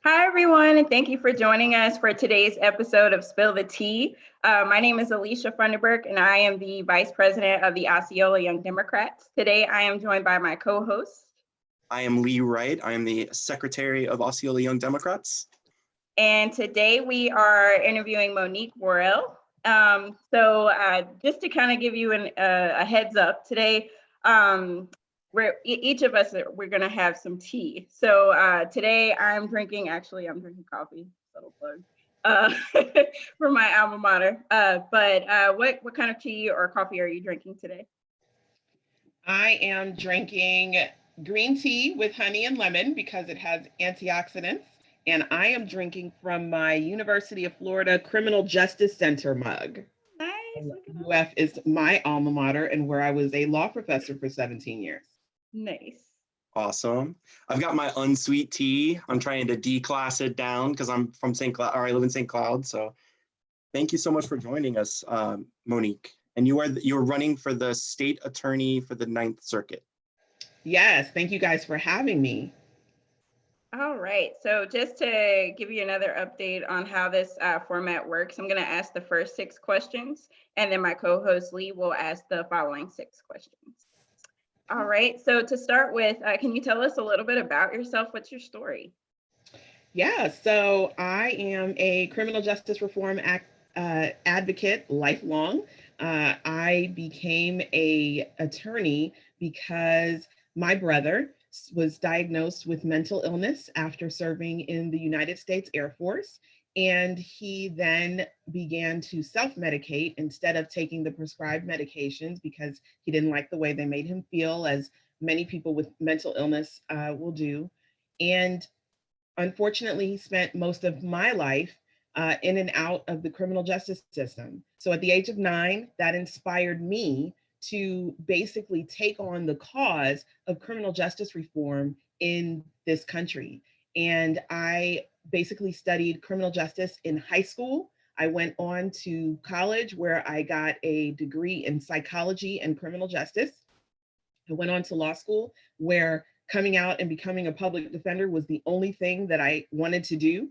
Hi, everyone, and thank you for joining us for today's episode of Spill the Tea. My name is Alicia Funderburk, and I am the Vice President of the Osceola Young Democrats. Today, I am joined by my co-host. I am Lee Wright. I am the Secretary of Osceola Young Democrats. And today, we are interviewing Monique Worrell. Just to kind of give you a heads up, today, each of us we're gonna have some tea. So today I'm drinking coffee, subtle plug, for my alma mater. What kind of tea or coffee are you drinking today? I am drinking green tea with honey and lemon because it has antioxidants. And I am drinking from my University of Florida Criminal Justice Center mug. Nice. UF is my alma mater and where I was a law professor for 17 years. Nice. Awesome. I've got my unsweet tea. I'm trying to declass it down because I'm from St. Cloud, or I live in St. Cloud. So thank you so much for joining us, Monique. And you're running for the state attorney for the Ninth Circuit. Yes, thank you guys for having me. All right, so just to give you another update on how this format works, I'm going to ask the first 6 questions, and then my co-host Lee will ask the following 6 questions. All right, so to start with, can you tell us a little bit about yourself? What's your story? Yeah, so I am a criminal justice reform advocate lifelong. I became an attorney because my brother was diagnosed with mental illness after serving in the United States Air Force. And he then began to self-medicate instead of taking the prescribed medications because he didn't like the way they made him feel, as many people with mental illness will do. And unfortunately, he spent most of my life in and out of the criminal justice system. So at the age of 9, that inspired me to basically take on the cause of criminal justice reform in this country. And I basically studied criminal justice in high school. I went on to college where I got a degree in psychology and criminal justice. I went on to law school where coming out and becoming a public defender was the only thing that I wanted to do.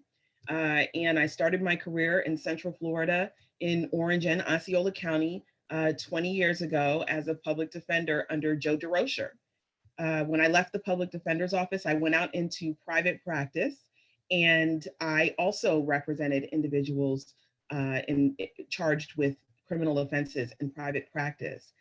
And I started my career in Central Florida in Orange and Osceola County 20 years ago as a public defender under Joe DeRocher. When I left the public defender's office, I went out into private practice, and I also represented individuals charged with criminal offenses in private practice.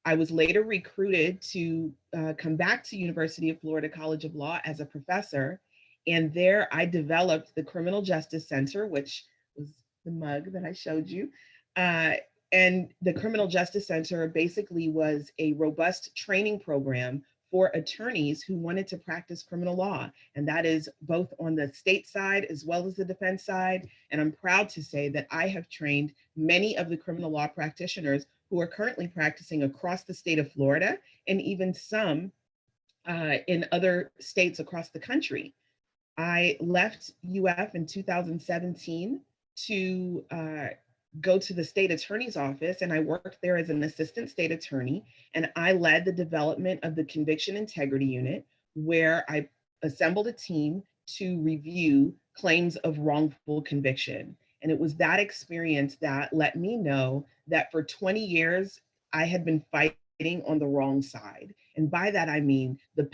I was later recruited to come back to University of Florida College of Law as a professor. And there I developed the Criminal Justice Center, which was the mug that I showed you. And the Criminal Justice Center basically was a robust training program for attorneys who wanted to practice criminal law. And that is both on the state side as well as the defense side. And I'm proud to say that I have trained many of the criminal law practitioners who are currently practicing across the state of Florida and even some in other states across the country. I left UF in 2017 to go to the state attorney's office, and I worked there as an assistant state attorney, and I led the development of the Conviction Integrity Unit, where I assembled a team to review claims of wrongful conviction. And it was that experience that let me know that for 20 years, I had been fighting on the wrong side. And by that, I mean the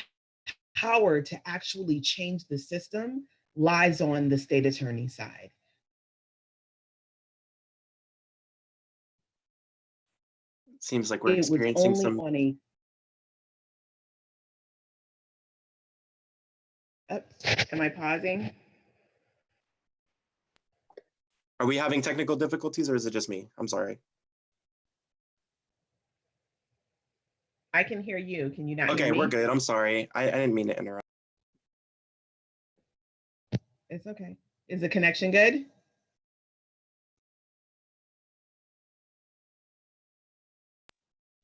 power to actually change the system lies on the state attorney side. Seems like we're experiencing some. Am I pausing? Are we having technical difficulties or is it just me? I'm sorry. I can hear you. Can you not hear me? Okay, we're good. I'm sorry. I didn't mean to interrupt. It's okay. Is the connection good?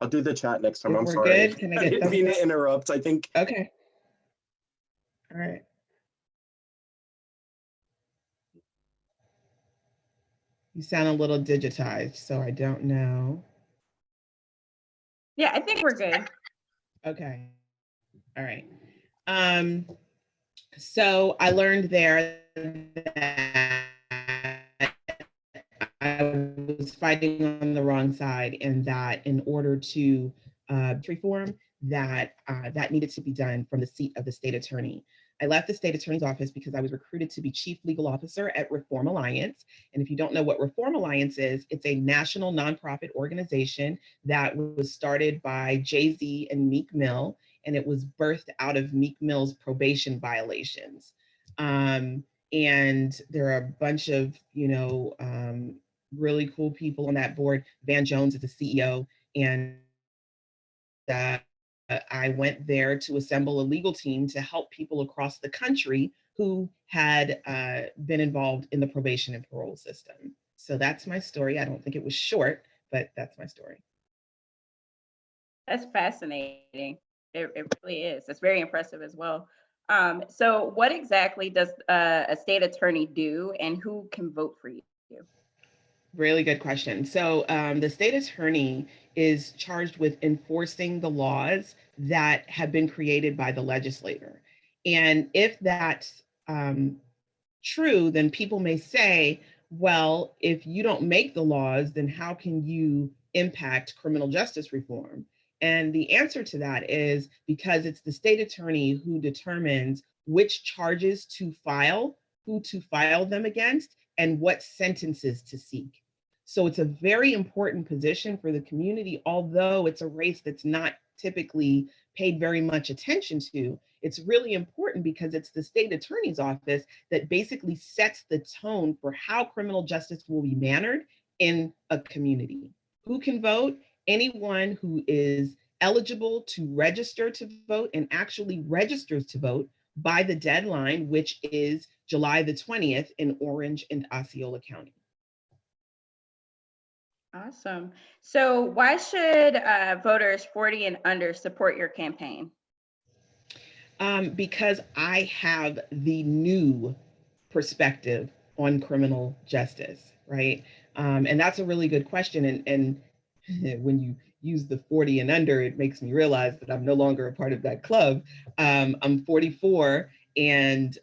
I'll do the chat next time. I'm we're sorry. Good. Can I get I didn't mean to interrupt. I think. Okay. All right. You sound a little digitized, so I don't know. Yeah, I think we're good. Okay. All right. So I learned there that I was fighting on the wrong side, and that in order to reform, that needed to be done from the seat of the state attorney. I left the state attorney's office because I was recruited to be chief legal officer at Reform Alliance. And if you don't know what Reform Alliance is, it's a national nonprofit organization that was started by Jay-Z and Meek Mill, and it was birthed out of Meek Mill's probation violations. And there are a bunch of, really cool people on that board. Van Jones is the CEO, and uh, I went there to assemble a legal team to help people across the country who had been involved in the probation and parole system. So that's my story. I don't think it was short, but that's my story. That's fascinating. It really is. It's very impressive as well. So what exactly does a state attorney do, and who can vote for you? Really good question. So the state attorney is charged with enforcing the laws that have been created by the legislator. And if that's true, then people may say, well, if you don't make the laws, then how can you impact criminal justice reform? And the answer to that is because it's the state attorney who determines which charges to file, who to file them against, and what sentences to seek. So it's a very important position for the community, although it's a race that's not typically paid very much attention to. It's really important because it's the state attorney's office that basically sets the tone for how criminal justice will be mannered in a community. Who can vote? Anyone who is eligible to register to vote and actually registers to vote by the deadline, which is July the 20th in Orange and Osceola County. Awesome. So why should voters 40 and under support your campaign? Because I have the new perspective on criminal justice, right? And that's a really good question. And when you use the 40 and under, it makes me realize that I'm no longer a part of that club. I'm 44, and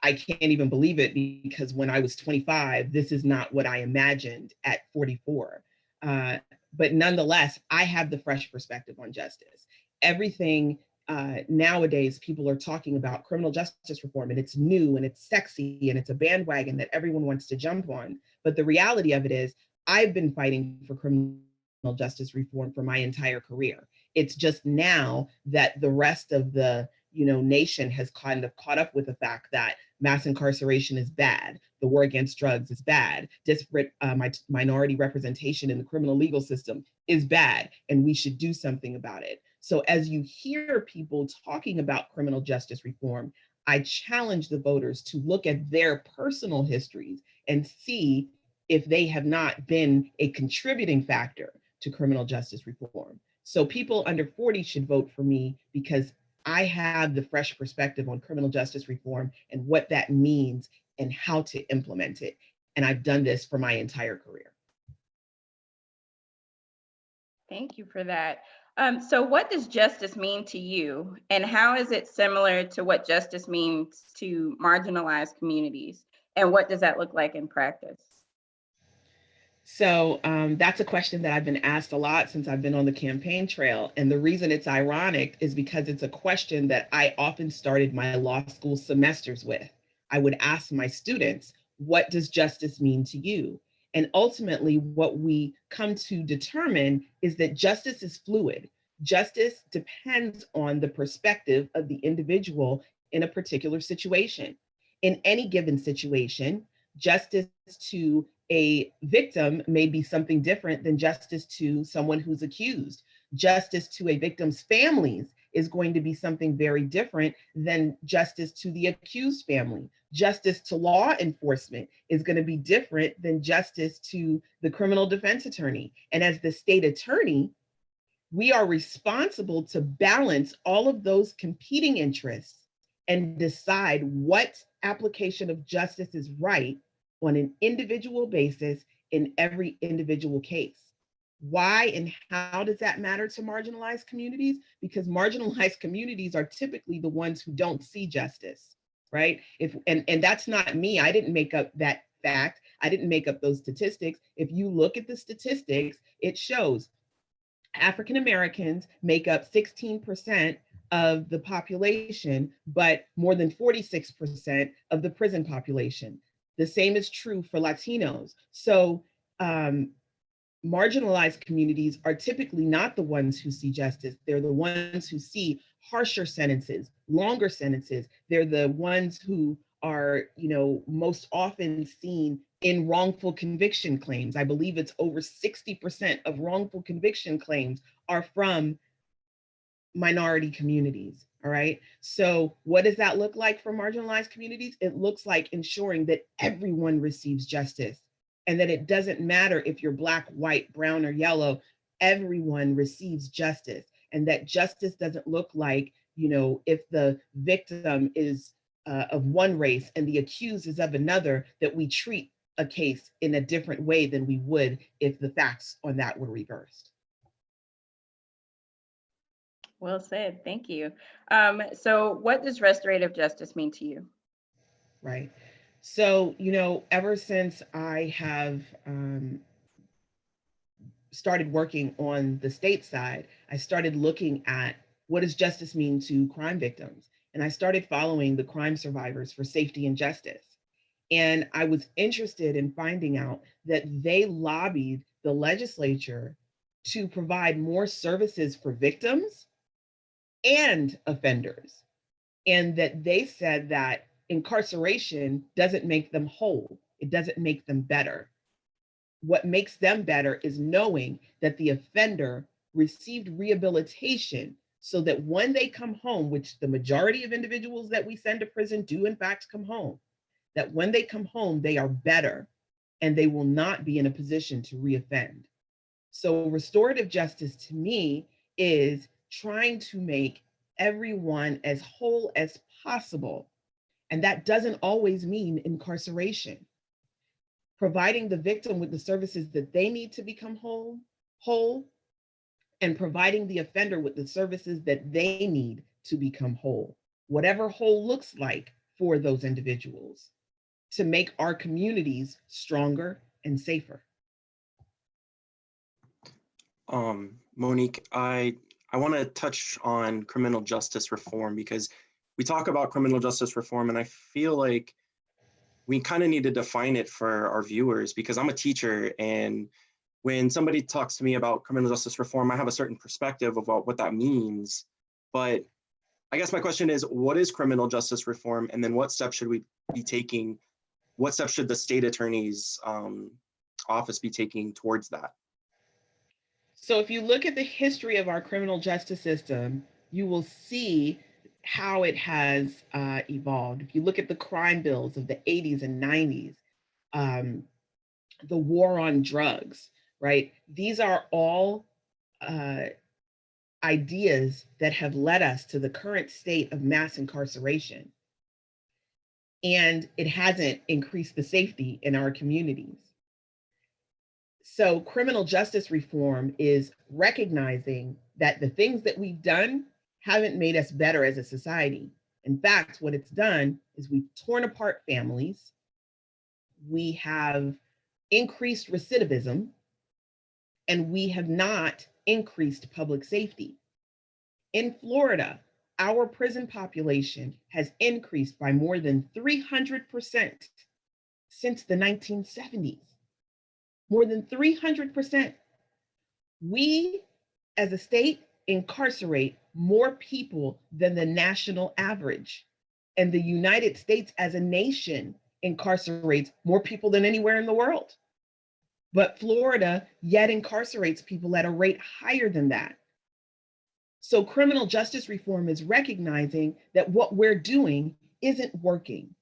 I can't even believe it because when I was 25, this is not what I imagined at 44. But nonetheless, I have the fresh perspective on justice. Everything nowadays, people are talking about criminal justice reform, and it's new and it's sexy and it's a bandwagon that everyone wants to jump on. But the reality of it is, I've been fighting for criminal justice reform for my entire career. It's just now that the rest of the nation has kind of caught up with the fact that mass incarceration is bad, the war against drugs is bad, disparate minority representation in the criminal legal system is bad, and we should do something about it. So as you hear people talking about criminal justice reform, I challenge the voters to look at their personal histories and see if they have not been a contributing factor to criminal justice reform. So people under 40 should vote for me because I have the fresh perspective on criminal justice reform and what that means and how to implement it. And I've done this for my entire career. Thank you for that. So what does justice mean to you, and how is it similar to what justice means to marginalized communities? And what does that look like in practice? So that's a question that I've been asked a lot since I've been on the campaign trail. And the reason it's ironic is because it's a question that I often started my law school semesters with. I would ask my students, what does justice mean to you? And ultimately, what we come to determine is that justice is fluid. Justice depends on the perspective of the individual in a particular situation. In any given situation, justice to a victim may be something different than justice to someone who's accused. Justice to a victim's families is going to be something very different than justice to the accused family. Justice to law enforcement is going to be different than justice to the criminal defense attorney. And as the state attorney, we are responsible to balance all of those competing interests and decide what application of justice is right on an individual basis in every individual case. Why and how does that matter to marginalized communities? Because marginalized communities are typically the ones who don't see justice. right? And that's not me. I didn't make up that fact. I didn't make up those statistics. If you look at the statistics, it shows African Americans make up 16% of the population, but more than 46% of the prison population. The same is true for Latinos. So marginalized communities are typically not the ones who see justice. They're the ones who see harsher sentences, longer sentences. They're the ones who are, most often seen in wrongful conviction claims. I believe it's over 60% of wrongful conviction claims are from minority communities. All right. So, what does that look like for marginalized communities? It looks like ensuring that everyone receives justice and that it doesn't matter if you're Black, white, brown, or yellow, everyone receives justice. And that justice doesn't look like, if the victim is of one race and the accused is of another, that we treat a case in a different way than we would if the facts on that were reversed. Well said. Thank you. So what does restorative justice mean to you? Right. So, ever since I have started working on the state side, I started looking at what does justice mean to crime victims? And I started following the Crime Survivors for Safety and Justice. And I was interested in finding out that they lobbied the legislature to provide more services for victims and offenders. And that they said that incarceration doesn't make them whole, it doesn't make them better. What makes them better is knowing that the offender received rehabilitation so that when they come home, which the majority of individuals that we send to prison do in fact come home, that when they come home, they are better and they will not be in a position to reoffend. So restorative justice to me is trying to make everyone as whole as possible. And that doesn't always mean incarceration. Providing the victim with the services that they need to become whole, and providing the offender with the services that they need to become whole, whatever whole looks like for those individuals, to make our communities stronger and safer. Monique, I want to touch on criminal justice reform because we talk about criminal justice reform and I feel like we kind of need to define it for our viewers because I'm a teacher, and when somebody talks to me about criminal justice reform, I have a certain perspective about what that means. But I guess my question is, what is criminal justice reform? And then what steps should we be taking? What steps should the state attorney's office be taking towards that? So if you look at the history of our criminal justice system, you will see how it has evolved. If you look at the crime bills of the 80s and 90s, the war on drugs, right? These are all ideas that have led us to the current state of mass incarceration. And it hasn't increased the safety in our communities. So criminal justice reform is recognizing that the things that we've done haven't made us better as a society. In fact, what it's done is we've torn apart families, we have increased recidivism, and we have not increased public safety. In Florida, our prison population has increased by more than 300% since the 1970s. More than 300%. We, as a state, incarcerate more people than the national average. And the United States as a nation incarcerates more people than anywhere in the world. But Florida yet incarcerates people at a rate higher than that. So criminal justice reform is recognizing that what we're doing isn't working.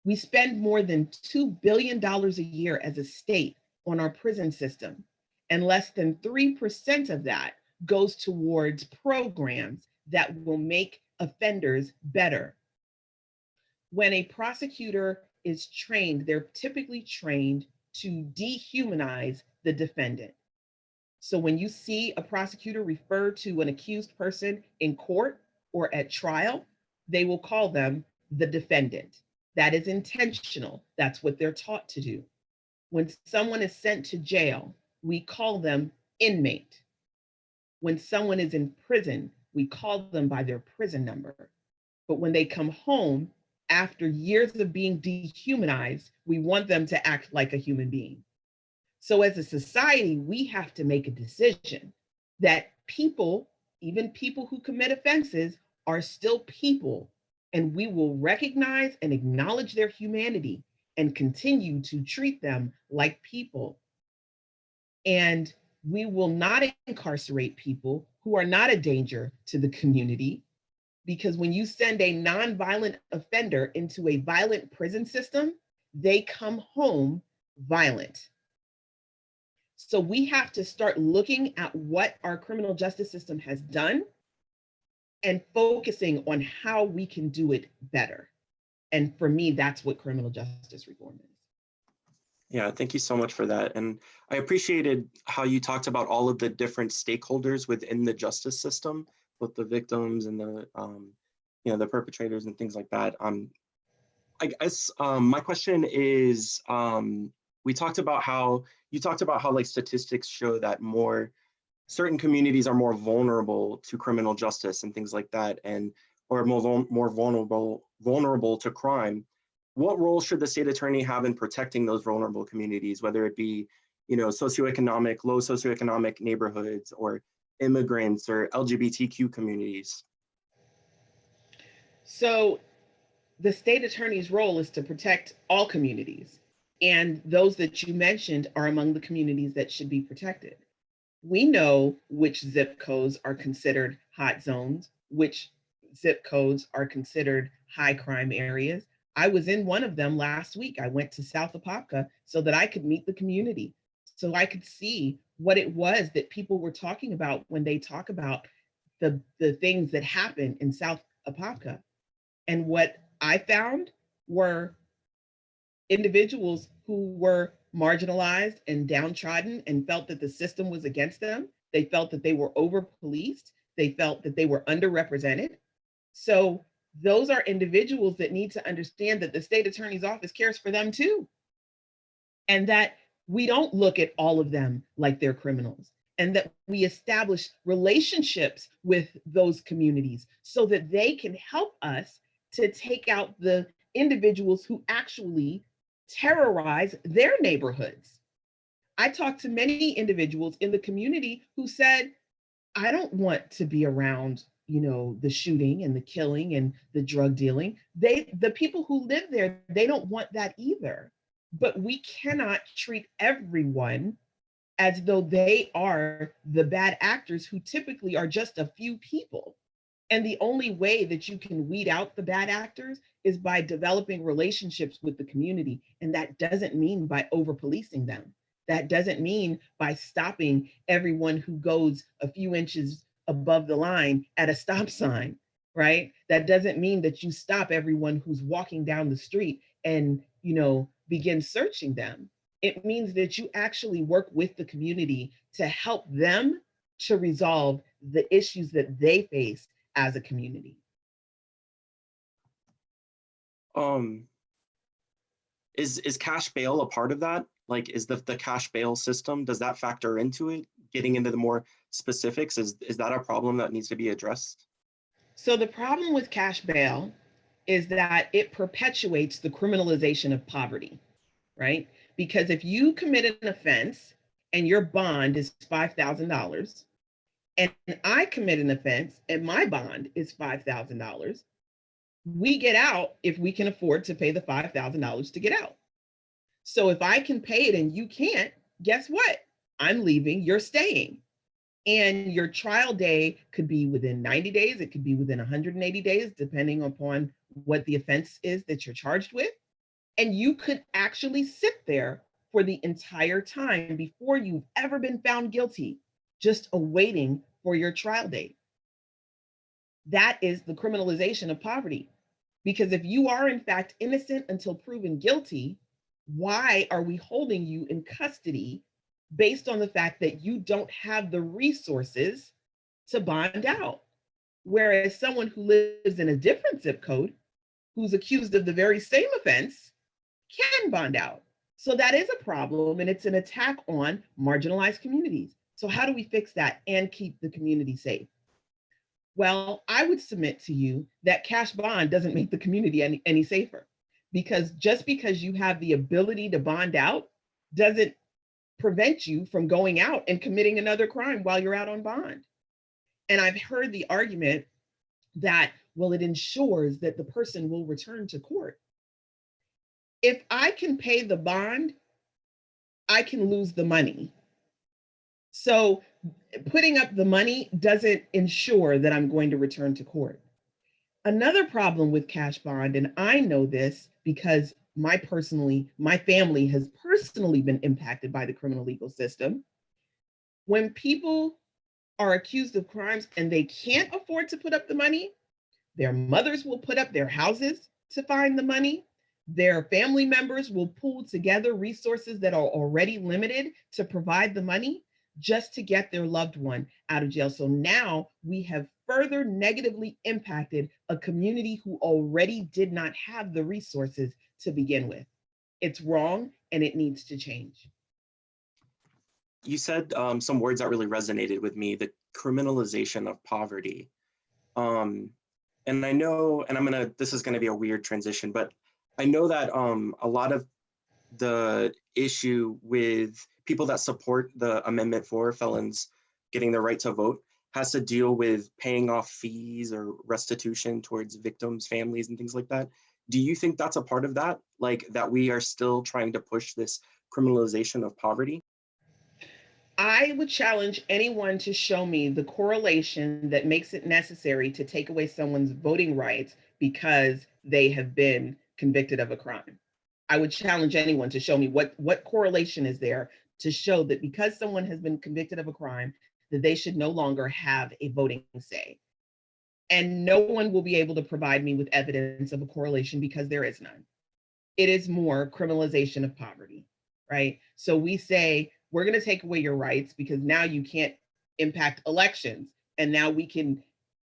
We spend more than $2 billion a year as a state on our prison system, and less than 3% of that goes towards programs that will make offenders better. When a prosecutor is trained, they're typically trained to dehumanize the defendant. So when you see a prosecutor refer to an accused person in court or at trial, they will call them the defendant. That is intentional. That's what they're taught to do. When someone is sent to jail, we call them inmate. When someone is in prison, we call them by their prison number. But when they come home, after years of being dehumanized, we want them to act like a human being. So as a society, we have to make a decision that people, even people who commit offenses, are still people, and we will recognize and acknowledge their humanity and continue to treat them like people. And we will not incarcerate people who are not a danger to the community, because when you send a nonviolent offender into a violent prison system, they come home violent. So we have to start looking at what our criminal justice system has done and focusing on how we can do it better. And for me, that's what criminal justice reform is. Yeah, thank you so much for that. And I appreciated how you talked about all of the different stakeholders within the justice system, both the victims and the the perpetrators and things like that. I guess my question is, we talked about how you talked about how like statistics show that certain communities are more vulnerable to criminal justice and things like that, and or more vulnerable to crime. What role should the state attorney have in protecting those vulnerable communities, whether it be, low socioeconomic neighborhoods, or immigrants, or LGBTQ communities? So the state attorney's role is to protect all communities. And those that you mentioned are among the communities that should be protected. We know which zip codes are considered hot zones, which zip codes are considered high crime areas. I was in one of them last week. I went to South Apopka so that I could meet the community, so I could see what it was that people were talking about when they talk about the things that happen in South Apopka. And what I found were individuals who were marginalized and downtrodden and felt that the system was against them. They felt that they were over policed. They felt that they were underrepresented. So those are individuals that need to understand that the state attorney's office cares for them too. And that we don't look at all of them like they're criminals, and that we establish relationships with those communities so that they can help us to take out the individuals who actually terrorize their neighborhoods. I talked to many individuals in the community who said, I don't want to be around, the shooting and the killing and the drug dealing. The people who live there, they don't want that either. But we cannot treat everyone as though they are the bad actors, who typically are just a few people. And the only way that you can weed out the bad actors is by developing relationships with the community. And that doesn't mean by over policing them. That doesn't mean by stopping everyone who goes a few inches above the line at a stop sign, right? That doesn't mean that you stop everyone who's walking down the street and, begin searching them. It means that you actually work with the community to help them to resolve the issues that they face as a community. Is cash bail a part of that? Like, is the cash bail system, does that factor into it? Getting into the more specifics, is that a problem that needs to be addressed? So the problem with cash bail is that it perpetuates the criminalization of poverty, right? Because if you commit an offense and your bond is $5,000, and I commit an offense and my bond is $5,000, we get out if we can afford to pay the $5,000 to get out. So if I can pay it and you can't, guess what? I'm leaving, you're staying. And your trial day could be within 90 days, it could be within 180 days, depending upon what the offense is that you're charged with. And you could actually sit there for the entire time before you've ever been found guilty, just awaiting for your trial date. That is the criminalization of poverty. Because if you are in fact innocent until proven guilty, why are we holding you in custody based on the fact that you don't have the resources to bond out? Whereas someone who lives in a different zip code who's accused of the very same offense can bond out. So that is a problem, and it's an attack on marginalized communities. So how do we fix that and keep the community safe? Well, I would submit to you that cash bond doesn't make the community any safer, because just because you have the ability to bond out doesn't prevent you from going out and committing another crime while you're out on bond. And I've heard the argument that, well, it ensures that the person will return to court. If I can pay the bond, I can lose the money. So putting up the money doesn't ensure that I'm going to return to court. Another problem with cash bond, and I know this because my family has personally been impacted by the criminal legal system. When people are accused of crimes and they can't afford to put up the money, their mothers will put up their houses to find the money. Their family members will pool together resources that are already limited to provide the money just to get their loved one out of jail. So now we have further negatively impacted a community who already did not have the resources to begin with. It's wrong and it needs to change. You said some words that really resonated with me, the criminalization of poverty. And I know, and this is gonna be a weird transition, but I know that a lot of the issue with people that support the Amendment for felons getting their right to vote has to deal with paying off fees or restitution towards victims' families and things like that. Do you think that's a part of that? Like that we are still trying to push this criminalization of poverty? I would challenge anyone to show me the correlation that makes it necessary to take away someone's voting rights because they have been convicted of a crime. I would challenge anyone to show me what correlation is there to show that because someone has been convicted of a crime, that they should no longer have a voting say. And no one will be able to provide me with evidence of a correlation because there is none. It is more criminalization of poverty, right? So we say, we're going to take away your rights because now you can't impact elections. And now we can,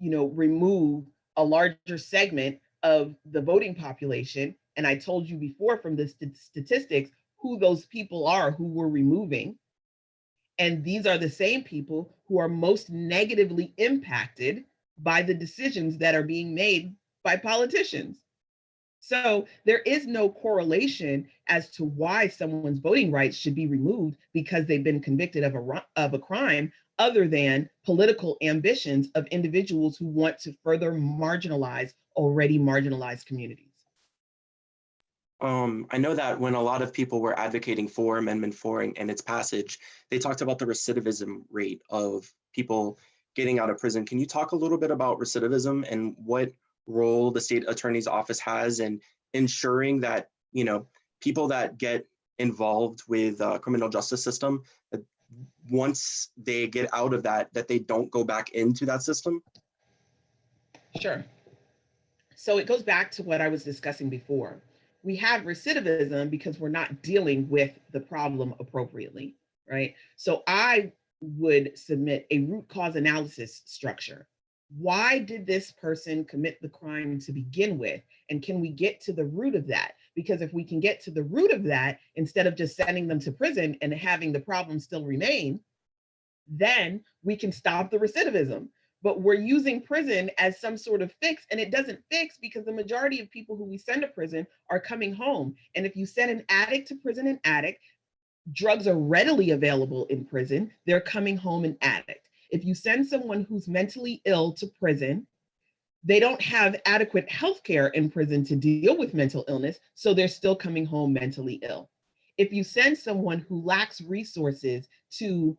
remove a larger segment of the voting population. And I told you before from the statistics who those people are who we're removing. And these are the same people who are most negatively impacted by the decisions that are being made by politicians. So there is no correlation as to why someone's voting rights should be removed because they've been convicted of a crime, other than political ambitions of individuals who want to further marginalize already marginalized communities. I know that when a lot of people were advocating for Amendment 4 and its passage, they talked about the recidivism rate of people getting out of prison. Can you talk a little bit about recidivism and what role the state attorney's office has in ensuring that, people that get involved with criminal justice system, that once they get out of that they don't go back into that system? Sure. So it goes back to what I was discussing before. We have recidivism because we're not dealing with the problem appropriately, right? So I would submit a root cause analysis structure. Why did this person commit the crime to begin with? And can we get to the root of that? Because if we can get to the root of that, instead of just sending them to prison and having the problem still remain, then we can stop the recidivism. But we're using prison as some sort of fix, and it doesn't fix because the majority of people who we send to prison are coming home. And if you send an addict to prison, drugs are readily available in prison, they're coming home an addict. If you send someone who's mentally ill to prison, they don't have adequate health care in prison to deal with mental illness, so they're still coming home mentally ill. If you send someone who lacks resources to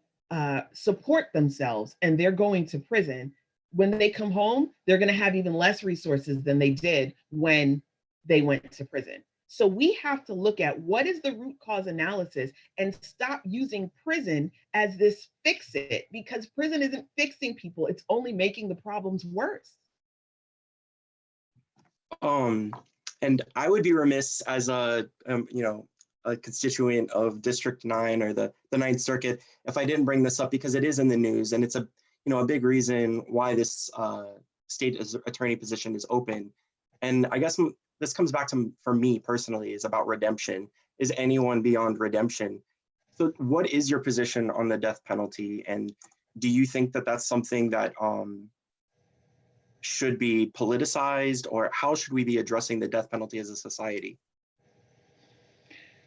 support themselves and they're going to prison, when they come home, they're going to have even less resources than they did when they went to prison. So we have to look at what is the root cause analysis and stop using prison as this fix it, because prison isn't fixing people, it's only making the problems worse. And I would be remiss as a constituent of District 9 or the Ninth Circuit if I didn't bring this up, because it is in the news and it's a big reason why this state attorney position is open. And I guess this comes back to, for me personally, is about redemption. Is anyone beyond redemption? So what is your position on the death penalty? And do you think that that's something that should be politicized, or how should we be addressing the death penalty as a society?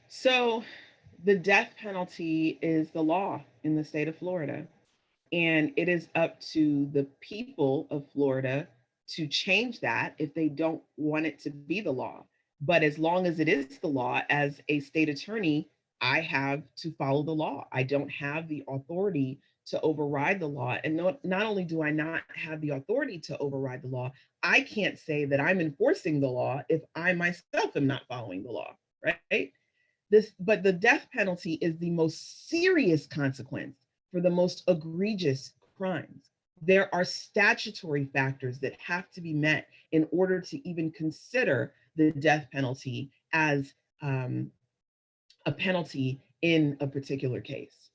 So the death penalty is the law in the state of Florida. And it is up to the people of Florida to change that if they don't want it to be the law. But as long as it is the law, as a state attorney, I have to follow the law. I don't have the authority to override the law. And not only do I not have the authority to override the law, I can't say that I'm enforcing the law if I myself am not following the law, right? But the death penalty is the most serious consequence for the most egregious crimes. There are statutory factors that have to be met in order to even consider the death penalty as a penalty in a particular case.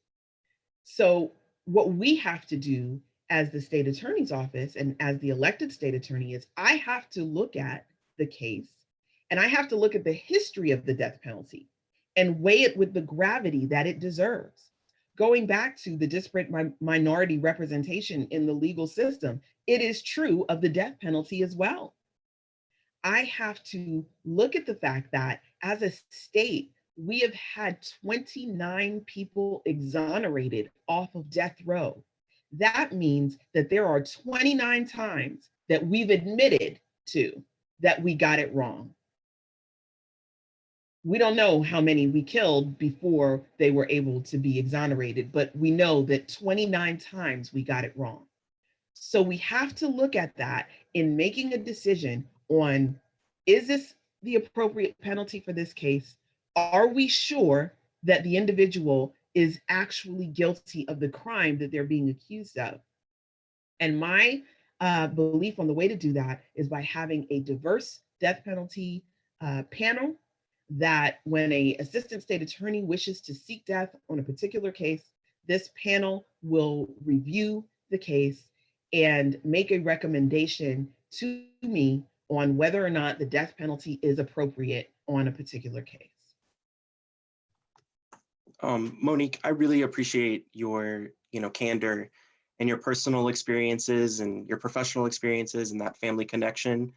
So what we have to do as the state attorney's office and as the elected state attorney is I have to look at the case and I have to look at the history of the death penalty and weigh it with the gravity that it deserves. Going back to the disparate minority representation in the legal system, it is true of the death penalty as well. I have to look at the fact that as a state, we have had 29 people exonerated off of death row. That means that there are 29 times that we've admitted to that we got it wrong. We don't know how many we killed before they were able to be exonerated, but we know that 29 times we got it wrong. So we have to look at that in making a decision on, is this the appropriate penalty for this case? Are we sure that the individual is actually guilty of the crime that they're being accused of? And my belief on the way to do that is by having a diverse death penalty panel, that when an assistant state attorney wishes to seek death on a particular case, this panel will review the case and make a recommendation to me on whether or not the death penalty is appropriate on a particular case. Monique, I really appreciate your, candor and your personal experiences and your professional experiences and that family connection.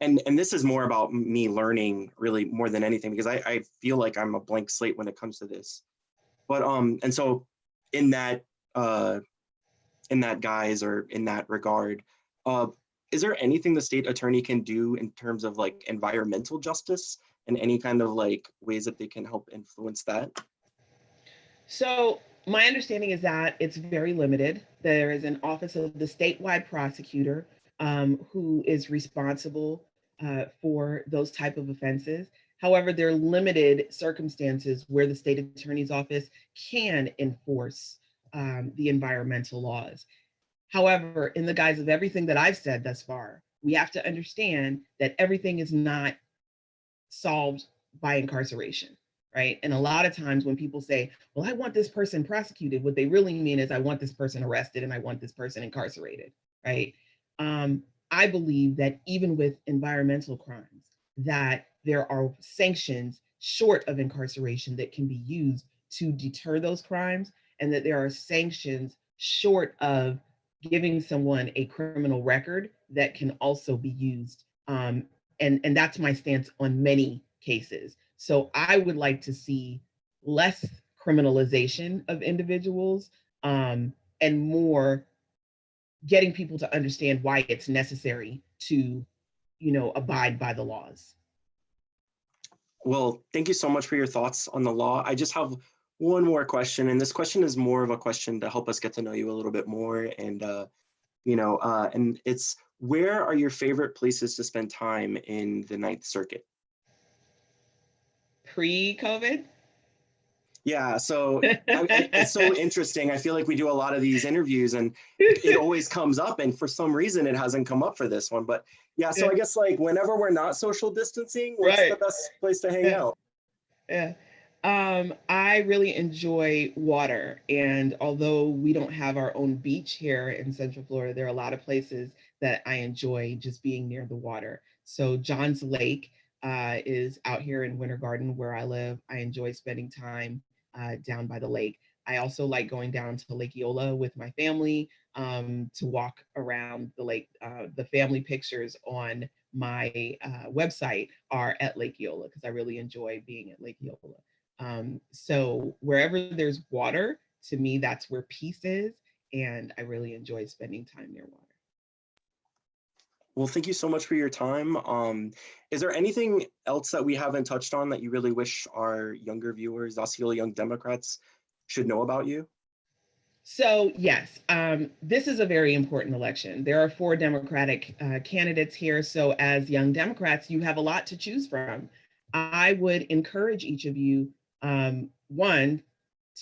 And this is more about me learning really more than anything, because I feel like I'm a blank slate when it comes to this. But and so in that guise, or in that regard, is there anything the state attorney can do in terms of like environmental justice and any kind of like ways that they can help influence that? So my understanding is that it's very limited. There is an office of the statewide prosecutor who is responsible for those type of offenses. However, there are limited circumstances where the state attorney's office can enforce the environmental laws. However, in the guise of everything that I've said thus far, we have to understand that everything is not solved by incarceration, right? And a lot of times when people say, well, I want this person prosecuted, what they really mean is I want this person arrested and I want this person incarcerated, right? I believe that even with environmental crimes, that there are sanctions short of incarceration that can be used to deter those crimes, and that there are sanctions short of giving someone a criminal record that can also be used. And that's my stance on many cases. So I would like to see less criminalization of individuals and more getting people to understand why it's necessary to, abide by the laws. Well, thank you so much for your thoughts on the law. I just have one more question, and this question is more of a question to help us get to know you a little bit more. And and it's, where are your favorite places to spend time in the Ninth Circuit? Pre-COVID? Yeah, so it's so interesting. I feel like we do a lot of these interviews and it always comes up, and for some reason it hasn't come up for this one. But yeah, so I guess like whenever we're not social distancing, what's the best place to hang out? Yeah. I really enjoy water. And although we don't have our own beach here in Central Florida, there are a lot of places that I enjoy just being near the water. So Johns Lake is out here in Winter Garden where I live. I enjoy spending time down by the lake. I also like going down to Lake Eola with my family to walk around the lake. The family pictures on my website are at Lake Eola because I really enjoy being at Lake Eola. So wherever there's water, to me, that's where peace is. And I really enjoy spending time near water. Well, thank you so much for your time. Is there anything else that we haven't touched on that you really wish our younger viewers, Osceola Young Democrats, should know about you? So yes, this is a very important election. There are 4 Democratic candidates here. So as young Democrats, you have a lot to choose from. I would encourage each of you, one,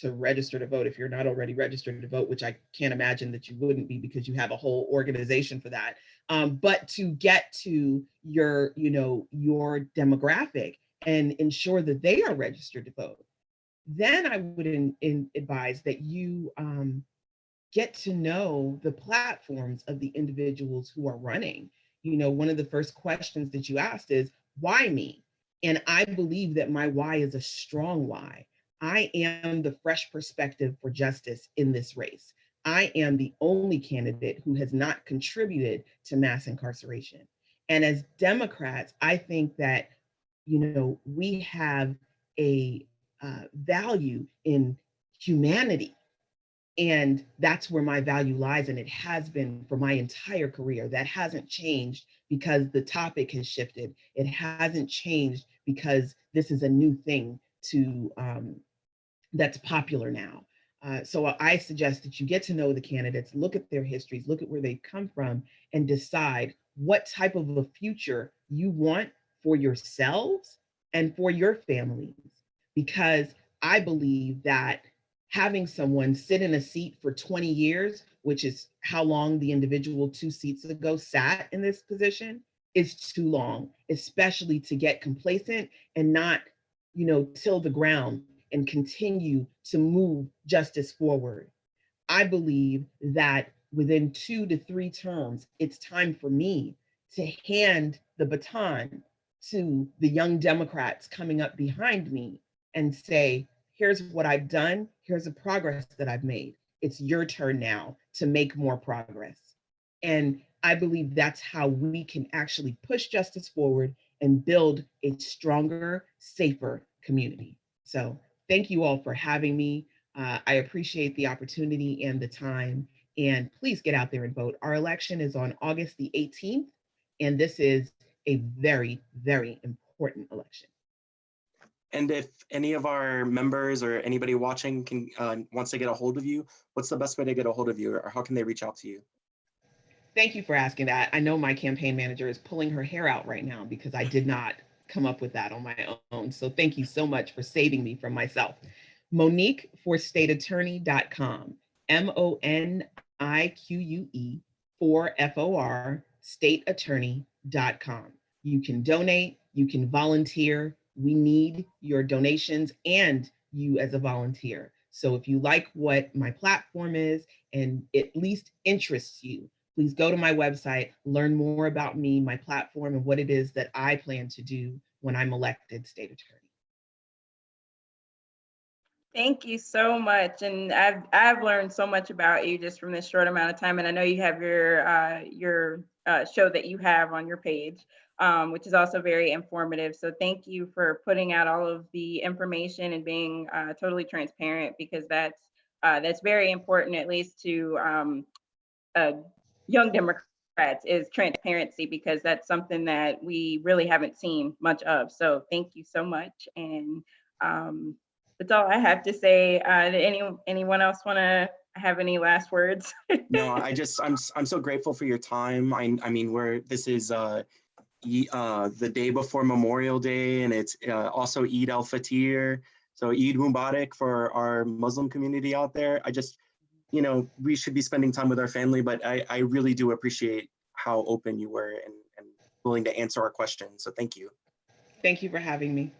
to register to vote if you're not already registered to vote, which I can't imagine that you wouldn't be because you have a whole organization for that. But to get to your, your demographic and ensure that they are registered to vote. Then I would advise that you get to know the platforms of the individuals who are running. One of the first questions that you asked is, why me? And I believe that my why is a strong why. I am the fresh perspective for justice in this race. I am the only candidate who has not contributed to mass incarceration. And as Democrats, I think that, we have a value in humanity, and that's where my value lies. And it has been for my entire career. That hasn't changed because the topic has shifted. It hasn't changed because this is a new thing to that's popular now. So I suggest that you get to know the candidates, look at their histories, look at where they've come from, and decide what type of a future you want for yourselves and for your families. Because I believe that having someone sit in a seat for 20 years, which is how long the individual 2 seats ago sat in this position, is too long, especially to get complacent and not, till the ground and continue to move justice forward. I believe that within 2 to 3 terms, it's time for me to hand the baton to the young Democrats coming up behind me and say, here's what I've done, here's the progress that I've made. It's your turn now to make more progress. And I believe that's how we can actually push justice forward and build a stronger, safer community. So thank you all for having me. I appreciate the opportunity and the time. And please get out there and vote. Our election is on August the 18th, and this is a very, very important election. And if any of our members or anybody watching can wants to get a hold of you, what's the best way to get a hold of you, or how can they reach out to you? Thank you for asking that. I know my campaign manager is pulling her hair out right now because I did not come up with that on my own. So thank you so much for saving me from myself. Monique for stateattorney.com. MONIQUE for FOR stateattorney.com. You can donate, you can volunteer. We need your donations and you as a volunteer. So if you like what my platform is and at least interests you, please go to my website, learn more about me, my platform, and what it is that I plan to do when I'm elected state attorney. Thank you so much. And I've learned so much about you just from this short amount of time. And I know you have your show that you have on your page, which is also very informative. So thank you for putting out all of the information and being totally transparent, because that's very important, at least to young Democrats, is transparency, because that's something that we really haven't seen much of. So thank you so much. And that's all I have to say. Did anyone else want to have any last words? No, I'm so grateful for your time. I mean, this is the day before Memorial Day, and it's also Eid al-Fitr. So Eid Mubarak for our Muslim community out there. We should be spending time with our family, but I really do appreciate how open you were and willing to answer our questions. So thank you. Thank you for having me.